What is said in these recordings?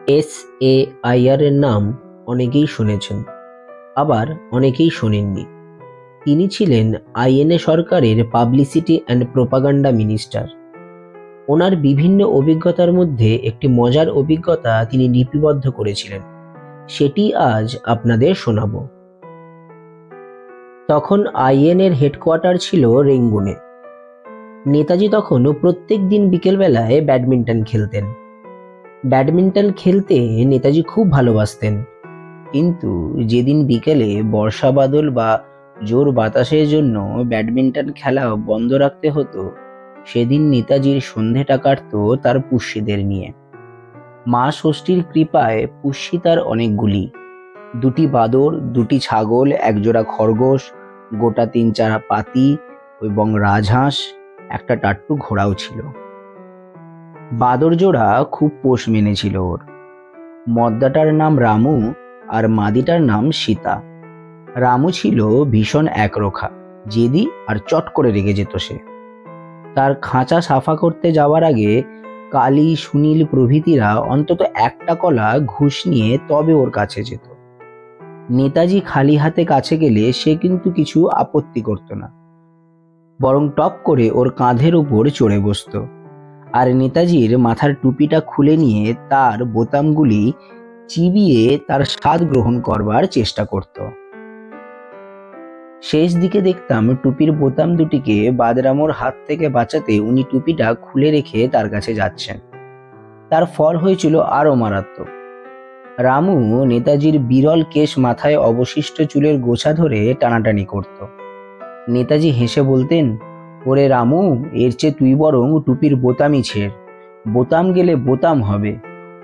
SAIR এর নাম অনেকেই শুনেছেন, আবার অনেকেই শোনেননি। তিনি ছিলেন INA সরকারের পাবলিসিটি অ্যান্ড প্রোপাগান্ডা মিনিস্টার। ওনার বিভিন্ন অভিজ্ঞতার মধ্যে একটি মজার অভিজ্ঞতা তিনি লিপিবদ্ধ করেছিলেন, সেটি আজ আপনাদের শোনাব। তখন INA এর হেডকোয়ার্টার ছিল রেঙ্গুনে। নেতাজি তখন প্রত্যেক দিন বিকেলবেলায় ব্যাডমিন্টন খেলতেন। ব্যাডমিন্টন খেলতে নেতাজি খুব ভালোবাসতেন, কিন্তু যেদিন বিকেলে বর্ষা বাদল বা জোর বাতাসের জন্য ব্যাডমিন্টন খেলা বন্ধ রাখতে হতো, সেদিন নেতাজির সন্ধেটা কাটতো তার পুষ্যিদের নিয়ে। মা ষষ্ঠীর কৃপায় পুষ্যি তার অনেকগুলি, 2টি বাদর, 2টি ছাগল, একজোড়া খরগোশ, গোটা 3-4 পাতি এবং রাজহাঁস, একটা টাট্টু ঘোড়াও ছিল। বাদর জোড়া খুব পোষ মেনেছিল ওর। মদ্দাটার নাম রামু আর মাদিটার নাম সীতা। রামু ছিল ভীষণ একরোখা, জেদি আর চট করে রেগে যেত সে। তার খাঁচা সাফা করতে যাওয়ার আগে কালী, সুনীল প্রভৃতিরা অন্তত একটা কলা ঘুষ নিয়ে তবে ওর কাছে যেত। নেতাজি খালি হাতে কাছে গেলে সে কিন্তু কিছু আপত্তি করত না, বরং টপ করে ওর কাঁধের উপর চড়ে বসত আর নেতাজির মাথার টুপিটা খুলে নিয়ে তার বোতামগুলি চিবিয়ে তার স্বাদ গ্রহণ করবার চেষ্টা করত। শেষ দিকে দেখতাম টুপির বোতাম দুটিকে বাদরামোর হাত থেকে বাঁচাতে উনি টুপিটা খুলে রেখে তার কাছে যাচ্ছেন। তার ফল হয়েছিল আরো মারাত্মক। রামু নেতাজির বিরল কেশ মাথায় অবশিষ্ট চুলের গোছা ধরে টানাটানি করত। নেতাজি হেসে বলতেন, ওরে রামু, এর চেয়ে তুই বরং টুপির বোতামই ছেড়, বোতাম গেলে বোতাম হবে,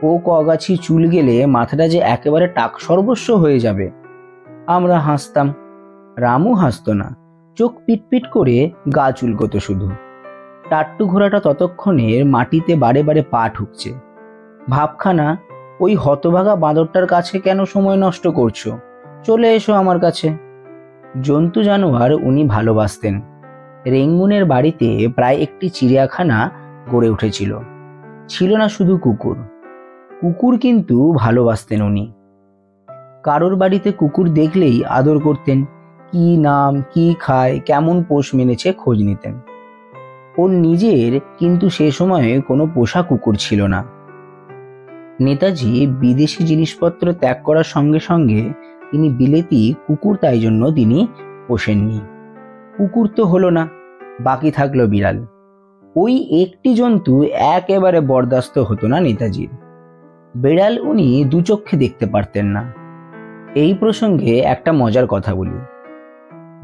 ও কগাছি চুল গেলে মাথাটা যে একেবারে টাক সর্বস্ব হয়ে যাবে। আমরা হাসতাম, রামু হাসতো না, চোখ পিটপিট করে গা চুলকোতো শুধু। টাট্টু ঘোড়াটা ততক্ষণে মাটিতে বারে বারে পা ঠুকছে। ভাবখানা, ওই হতভাগা বাঁদরটার কাছে কেন সময় নষ্ট করছো, চলে এসো আমার কাছে। জন্তু জানোয়ার উনি ভালোবাসতেন। রেঙ্গুনের বাড়িতে প্রায় একটি চিড়িয়াখানা গড়ে উঠেছিল। ছিল না শুধু কুকুর, কুকুর কিন্তু ভালোবাসতেন উনি। কারোর বাড়িতে কুকুর দেখলেই আদর করতেন, কি নাম, কি খায়, কেমন পোষ মেনেছে খোঁজ নিতেন। ওর নিজের কিন্তু সে সময়ে কোনো পোষা কুকুর ছিল না। নেতাজি বিদেশি জিনিসপত্র ত্যাগ করার সঙ্গে সঙ্গে তিনি বিলেতি কুকুর তাই জন্য তিনি পোষেননি। কুকুর তো হলো না, বাকি থাকলো বিড়াল। ওই একটি জন্তু একেবারে বরদাস্ত হতো না নেতাজির। বিড়াল উনি দু চক্ষে দেখতে পারতেন না। এই প্রসঙ্গে একটা মজার কথা বলি।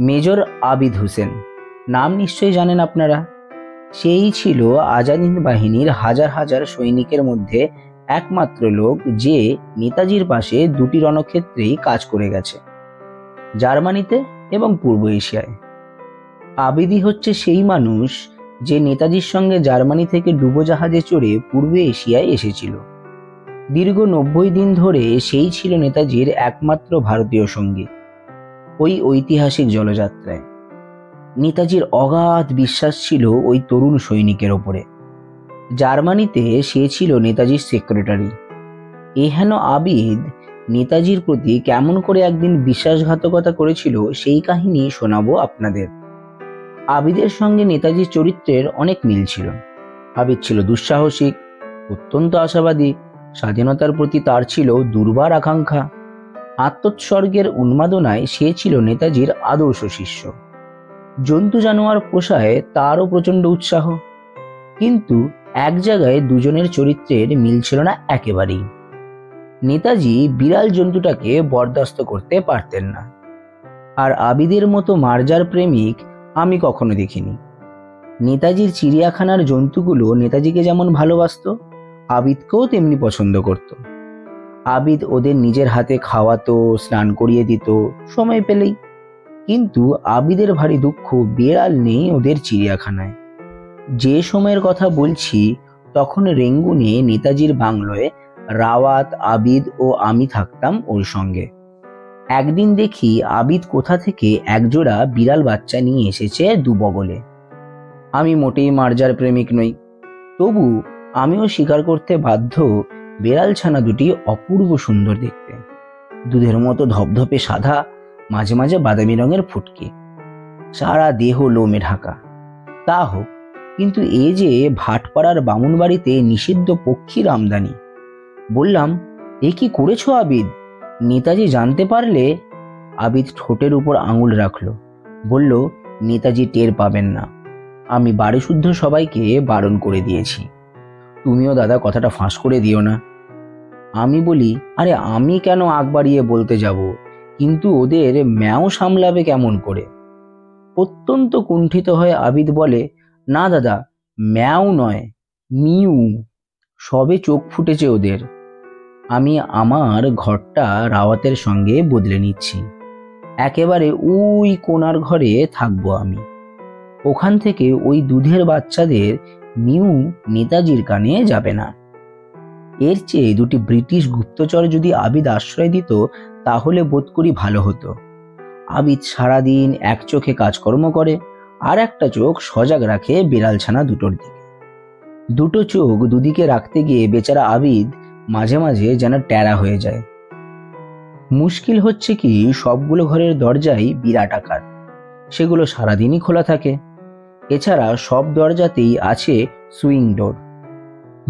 মেজর আবিদ হোসেন নাম নিশ্চয়ই জানেন আপনারা। সেই ছিল আজাদ হিন্দ বাহিনীর হাজার হাজার সৈনিকের মধ্যে একমাত্র লোক যে নেতাজির পাশে 2টি রণক্ষেত্রেই কাজ করে গেছে, জার্মানিতে এবং পূর্ব এশিয়ায়। আবিদি হচ্ছে সেই মানুষ যে নেতাজির সঙ্গে জার্মানি থেকে ডুবোজাহাজে চড়ে পূর্ব এশিয়ায় এসেছিল। দীর্ঘ 90 দিন ধরে সেই ছিল নেতাজির একমাত্র ভারতীয় সঙ্গী ওই ঐতিহাসিক জলযাত্রায়। নেতাজির অগাধ বিশ্বাস ছিল ওই তরুণ সৈনিকের ওপরে। জার্মানিতে সে ছিল নেতাজির সেক্রেটারি। এহেন আবিদ নেতাজির প্রতি কেমন করে একদিন বিশ্বাসঘাতকতা করেছিল সেই কাহিনী শোনাবো আপনাদের। আবিদের সঙ্গে নেতাজির চরিত্রের অনেক মিল ছিল। আবিদ ছিল দুঃসাহসিক, অত্যন্ত আশাবাদী, স্বাধীনতার প্রতি তার ছিল দুর্বার আকাঙ্ক্ষা, আত্মোৎসর্গের উন্মাদনায় সে ছিল নেতাজির আদর্শ শিষ্য। জন্তু জানোয়ার পোষায় তারও প্রচণ্ড উৎসাহ, কিন্তু এক জায়গায় দুজনের চরিত্রের মিল ছিল না একেবারেই। নেতাজি বিড়াল জন্তুটাকে বরদাস্ত করতে পারতেন না, আর আবিদের মতো মার্জার প্রেমিক আমি কখনো দেখিনি। নেতাজির চিড়িয়াখানার জন্তুগুলো নেতাজিকে যেমন ভালোবাসত, আবিদকেও তেমনি পছন্দ করত। আবিদ ওদের নিজের হাতে খাওয়াতো, স্নান করিয়ে দিত সময় পেলেই। কিন্তু আবিদের ভারী দুঃখ, বিড়াল নেই ওদের চিড়িয়াখানায়। যে সময়ের কথা বলছি তখন রেঙ্গুনে নেতাজির বাংলোয় রাওয়াত, আবিদ ও আমি থাকতাম ওর সঙ্গে। একদিন দেখি আবিদ কোথা থেকে একজোড়া বিড়াল বাচ্চা নিয়ে এসেছে দুবগলে। আমি মোটেই মার্জার প্রেমিক নই, তবু আমিও স্বীকার করতে বাধ্য বেড়াল ছানা দুটি অপূর্ব সুন্দর দেখতে, দুধের মতো ধপধপে সাদা, মাঝে মাঝে বাদামি রঙের ফুটকি, সারা দেহ লোমে ঢাকা। তা হোক, কিন্তু এ যে ভাটপাড়ার বামুন বাড়িতে নিষিদ্ধ পক্ষীর আমদানি। বললাম, এ কি করেছো আবিদ? নেতাজি জানতে পারলে? আবিদ ঠোঁটের উপর আঙুল রাখলো, বলল, নেতাজি টের পাবেন না। আমি বাড়ি শুদ্ধ সবাইকে বারণ করে দিয়েছি। তুমিও দাদা কথাটা ফাঁস করে দিও না। আমি বলি, আরে আমি কেন আগ বাড়িয়ে বলতে যাব, কিন্তু ওদের ম্যাও সামলাবে কেমন করে? অত্যন্ত কুণ্ঠিত হয়ে আবিদ বলে, না দাদা, ম্যাও নয়, মিউ। সবে চোখ ফুটেছে ওদের। আমি আমার ঘরটা রাওয়াতের সঙ্গে বদলে নিচ্ছি। একেবারে ওই কোণার ঘরে থাকবো আমি। ওখান থেকে ওই দুধের বাচ্চাদের মিউ নেতাজির কানে যাবে না। এর চেয়ে দুটি ব্রিটিশ গুপ্তচর যদি আবিদ আশ্রয় দিত, তাহলে বোধ করি ভালো হতো। আবিদ সারাদিন এক চোখে কাজকর্ম করে, আর একটা চোখ সজাগ রাখে বিড়ালছানা দুটোর দিকে। দুটো চোখ দুদিকে রাখতে গিয়ে বেচারা আবিদ মাঝে মাঝে যেন ট্যারা হয়ে যায়। মুশকিল হচ্ছে কি, সবগুলো ঘরের দরজাই বিরাট আকার, সেগুলো সারাদিনই খোলা থাকে। এছাড়া সব দরজাতেই আছে সুইং ডোর।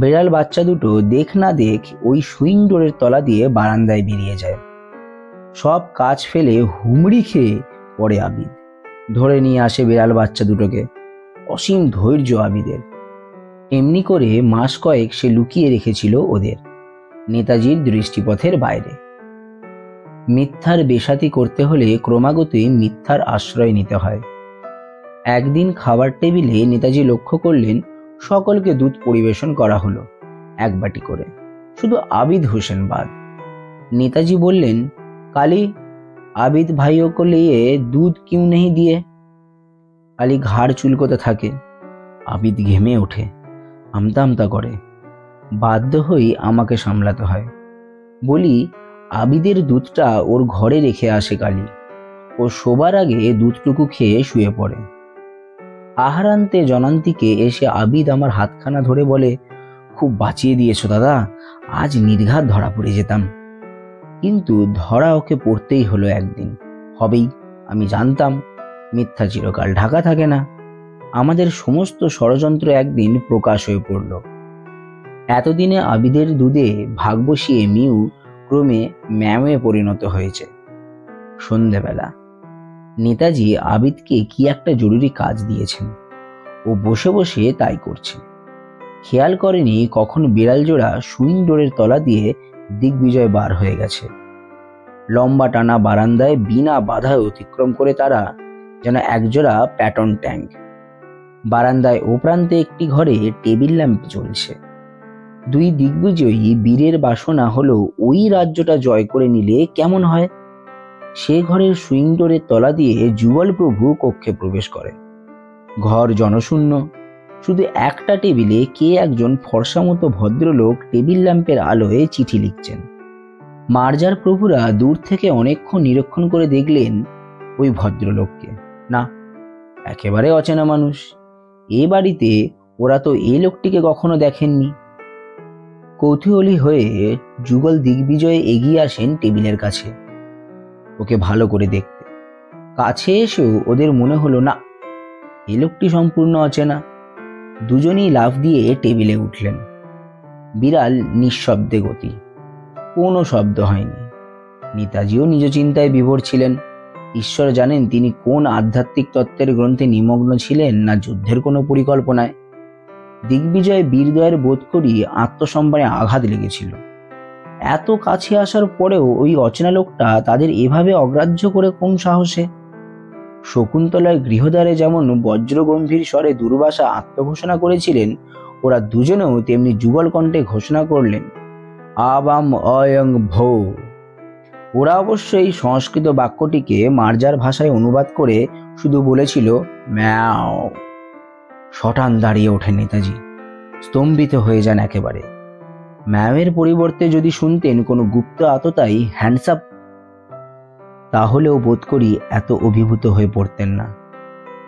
বিড়াল বাচ্চা দুটো দেখ না দেখ ওই সুইং ডোরের তলা দিয়ে বারান্দায় বেরিয়ে যায়। সব কাজ ফেলে হুমড়ি খেয়ে পড়ে আবিদ, ধরে নিয়ে আসে বিড়াল বাচ্চা দুটোকে। অসীম ধৈর্য আবিদের। এমনি করে মাস কয়েক সে লুকিয়ে রেখেছিল ওদের, নেতাজির দৃষ্টিপথের বাইরে। মিথ্যার বেসাতি করতে হলে ক্রমাগতই মিথ্যার আশ্রয় নিতে হয়। একদিন খাবার টেবিলে নেতাজি লক্ষ্য করলেন সকলকে দুধ পরিবেশন করা হলো এক বাটি করে, শুধু আবিদ হোসেন বাদ। নেতাজি বললেন, কালী, আবিদ ভাইयों को लिए दूध क्यों नहीं दिए? কালী ঘাড় চুলকোতে থাকে। আবিদ ঘেমে ওঠে, আমতা আমতা করে। বাধ্য হই আমাকে সামলাতে হয়। বলি, আবিদের দুধটা ওর ঘরে রেখে আসে কালী। ও শোবার আগে দুধটুকু খেয়ে শুয়ে পড়ে। আহারান্তে জনান্তিকে এসে আবিদ আমার হাতখানা ধরে বলে, খুব বাঁচিয়ে দিয়েছো দাদা, আজ নির্ঘাত ধরা পড়ে যেতাম। কিন্তু ধরা ওকে পড়তেই হলো একদিন, হবেই। আমি জানতাম মিথ্যা চিরকাল ঢাকা থাকে না। আমাদের সমস্ত ষড়যন্ত্র একদিন প্রকাশ হয়ে পড়ল। এতদিনে আবিদের দুধে ভাগ বসিয়ে মিউ ক্রমে ম্যামে পরিণত হয়েছে। সন্ধেবেলা নেতাজি আবিদকে কি একটা জরুরি কাজ দিয়েছেন, ও বসে বসে তাই করছে। খেয়াল করেনি কখন বিড়াল জোড়া সুইং ডোরের তলা দিয়ে দিগ্বিজয় বার হয়ে গেছে। লম্বা টানা বারান্দায় বিনা বাধায় অতিক্রম করে তারা যেন একজোড়া প্যাটন ট্যাঙ্ক। বারান্দায় ও প্রান্তে একটি ঘরে টেবিল ল্যাম্প জ্বলছে। দুই দিগ্বিজয়ী বীরের বাসনা হলো ওই রাজ্যটা জয় করে নিলে কেমন হয়। সে ঘরের সুইং ডোরের তলা দিয়ে যুগল প্রভু কক্ষে প্রবেশ করেন। ঘর জনশূন্য, শুধু একটা টেবিলে কে একজন ফর্সা মতো ভদ্রলোক টেবিল ল্যাম্পের আলোয় চিঠি লিখছেন। মার্জার প্রভুরা দূর থেকে অনেকক্ষণ নিরীক্ষণ করে দেখলেন ওই ভদ্রলোককে। না, একেবারে অচেনা মানুষ। এ বাড়িতে ওরা তো এই লোকটিকে কখনো দেখেননি। কৌতূহলী হয়ে যুগল দিগ্বিজয়ে এগিয়ে আসেন টেবিলের কাছে, ওকে ভালো করে দেখতে। কাছে এসেও ওদের মনে হলো না, এ লোকটি সম্পূর্ণ অচেনা। দুজনেই লাফ দিয়ে টেবিলে উঠলেন। বিড়াল নিঃশব্দে গতি, কোনো শব্দ হয়নি। নেতাজিও নিজ চিন্তায় বিভোর ছিলেন। ঈশ্বর জানেন তিনি কোন আধ্যাত্মিক তত্ত্বের গ্রন্থে নিমগ্ন ছিলেন, না যুদ্ধের কোনো পরিকল্পনায়। দিগ্বিজয় বীরদয়ের বোধ করি আত্মসম্মানে আঘাত লেগেছিল। এত কাছে আসার পরেও ওই অচেনা লোকটা তাদের এভাবে অগ্রাহ্য করে কোন সাহসে? শকুন্তলার গৃহদ্বারে যেমন বজ্রগম্ভীর স্বরে দুর্বাসা আত্মঘোষণা করেছিলেন, ওরা দুজনেও তেমনি যুগল কণ্ঠে ঘোষণা করলেন, আবাম অয়ং ভৌ। ওরা অবশ্য এই সংস্কৃত বাক্যটিকে মার্জার ভাষায় অনুবাদ করে শুধু বলেছিল ম্যাও। শটান দাঁড়িয়ে ওঠেন নেতাজি, স্তম্ভিত হয়ে যান একেবারে। ম্যামের পরিবর্তে যদি শুনতেন কোনো গুপ্ত আততায়ী হ্যান্ডস আপ, তাহলেও বোধ করি এত অভিভূত হয়ে পড়তেন না।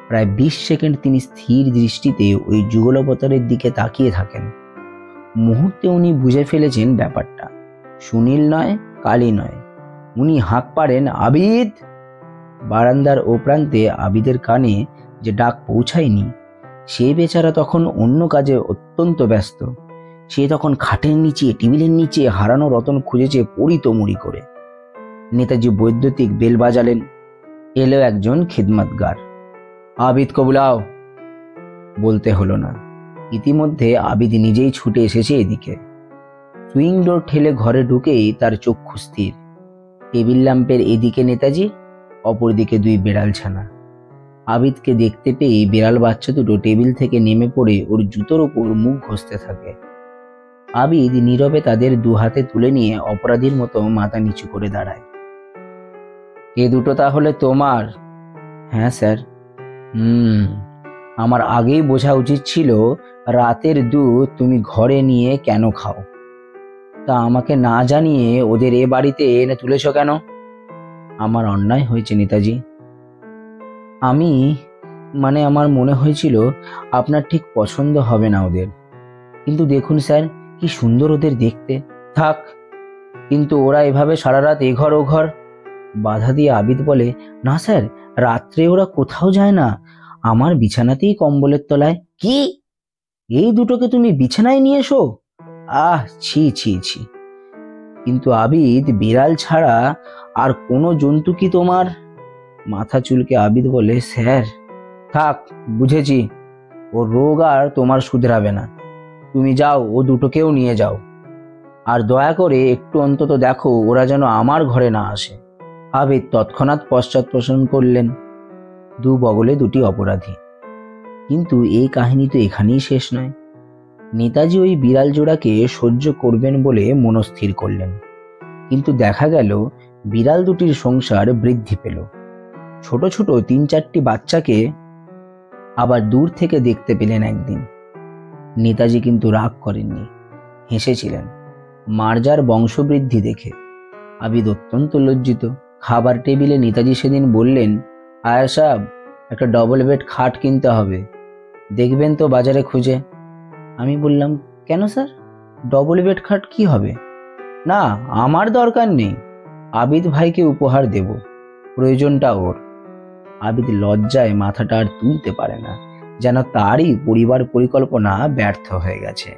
প্রায় 20 সেকেন্ড তিনি স্থির দৃষ্টিতে ওই যুগল অবতারের দিকে তাকিয়ে থাকেন। মুহূর্তে উনি বুঝে ফেলেছেন ব্যাপারটা। সুনীল নয়, কালী নয়। উনি হাঁক পাড়েন, আবিদ! বারান্দার ও প্রান্তে আবিদের কানে যে ডাক পৌঁছায়নি, সে বেচারা তখন অন্য কাজে অত্যন্ত ব্যস্ত। সে তখন খাটের নিচে, টেবিলের নিচে হারানো রতন খুঁজেছে পড়িতমুড়ি করে। নেতাজি বৈদ্যুতিক বেল বাজালেন। এলো একজন খিদমতগার। আবিদ কবুলাও! বলতে হলো না, ইতিমধ্যে আবিদ নিজেই ছুটে এসেছে এদিকে। সুইং ডোর ঠেলে ঘরে ঢুকেই তার চক্ষু স্থির। টেবিল ল্যাম্পের এদিকে নেতাজি, অপরদিকে দুই বেড়াল ছানা। আবিদকে দেখতে পেয়ে বিড়াল বাচ্চা দুটো টেবিল থেকে নেমে পড়ে ওর জুতোর উপর মুখ ঘষতে থাকে। আবিদ নীরবে তাদের দু হাতে তুলে নিয়ে অপরাধীর মতো মাথা নিচু করে দাঁড়ায়। এ দুটো তাহলে তোমার? হ্যাঁ স্যার। আমার আগেই বোঝা উচিত ছিল রাতের দুধ তুমি ঘরে নিয়ে কেন খাও। তা আমাকে না জানিয়ে ওদের এ বাড়িতে এনে তুলেছ কেন? আমার অন্যায় হয়েছে নেতাজি। আমার মনে হয়েছিল আপনার ঠিক পছন্দ হবে না ওদের। কিন্তু দেখুন স্যার, কি সুন্দর ওদের দেখতে। থাক, কিন্তু ওরা এভাবে সারা রাত এ ঘর ও ঘর। বাধা দিয়ে আবিদ বলে, না স্যার, রাত্রে ওরা কোথাও যায় না, আমার বিছানাতেই কম্বলের তলায়। কি? এই দুটোকে তুমি বিছানায় নিয়ে এসো? আহ, ছি ছি ছি! কিন্তু আবিদ, বিড়াল ছাড়া আর কোনো জন্তু কি তোমার? মাথা চুলকে আবিদ বলে, স্যার থাক, বুঝেছি। ও রোগ আর তোমার শুধরাবে না। তুমি যাও, ও দুটোকেও নিয়ে যাও। আর দয়া করে একটু অন্তত দেখো ওরা যেন আমার ঘরে না আসে। আবিদ তৎক্ষণাৎ পশ্চাৎপসরণ করলেন। দু বগলে দুটি অপরাধী। কিন্তু এই কাহিনী তো এখানেই শেষ নয়। নেতাজি ওই বিড়াল জোড়াকে সহ্য করবেন বলে মনস্থির করলেন। কিন্তু দেখা গেল বিড়াল দুটির সংসার বৃদ্ধি পেল। ছোট ছোট 3-4টি বাচ্চাকে আবার দূর থেকে দেখতে পেলেন একদিন। নেতাজি কিন্তু রাগ করেননি, হেসেছিলেন। মার্জার বংশবৃদ্ধি দেখে আবিদ অত্যন্ত লজ্জিত। খাবার টেবিলে নেতাজি সেদিন বললেন, আয়া সাহেব, একটা ডবল বেড খাট কিনতে হবে, দেখবেন তো বাজারে খুঁজে। আমি বললাম, কেন স্যার, ডবল বেড খাট কি হবে? না, আমার দরকার নেই, আবিদ ভাইকে উপহার দেব, প্রয়োজনটা ওর। আবিদ লজ্জায় মাথাটা আর তুলতে পারে না, যেন তারই পরিবার পরিকল্পনা ব্যর্থ হয়ে গেছে।